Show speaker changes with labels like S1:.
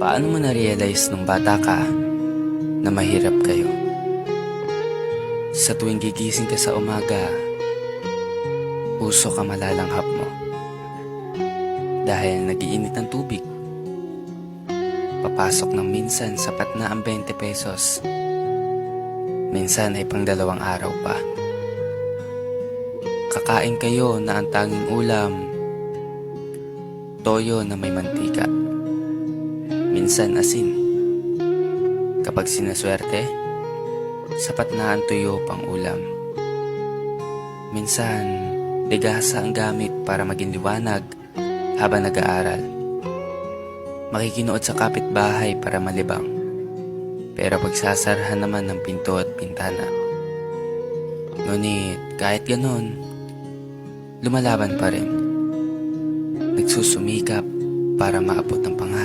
S1: Paano mo na-realize nung bata ka na mahirap kayo? Sa tuwing gigising ka sa umaga, puso ka malalanghap mo dahil nagiinit ng tubig. Papasok ng minsan sapat na ang 20 pesos. Minsan ay pang 2 araw pa. Kakain kayo na ang tanging ulam, toyo na may mantika. Minsan asin. Kapag sinaswerte, sapat na ang tuyo pang ulam. Minsan, ligasa ang gamit para maging liwanag habang nag-aaral. Makikinood sa kapitbahay para malibang. Pero pagsasarahan naman ng pinto at pintana. Ngunit kahit ganon, lumalaban pa rin. Nagsusumikap para maabot ang pangarap.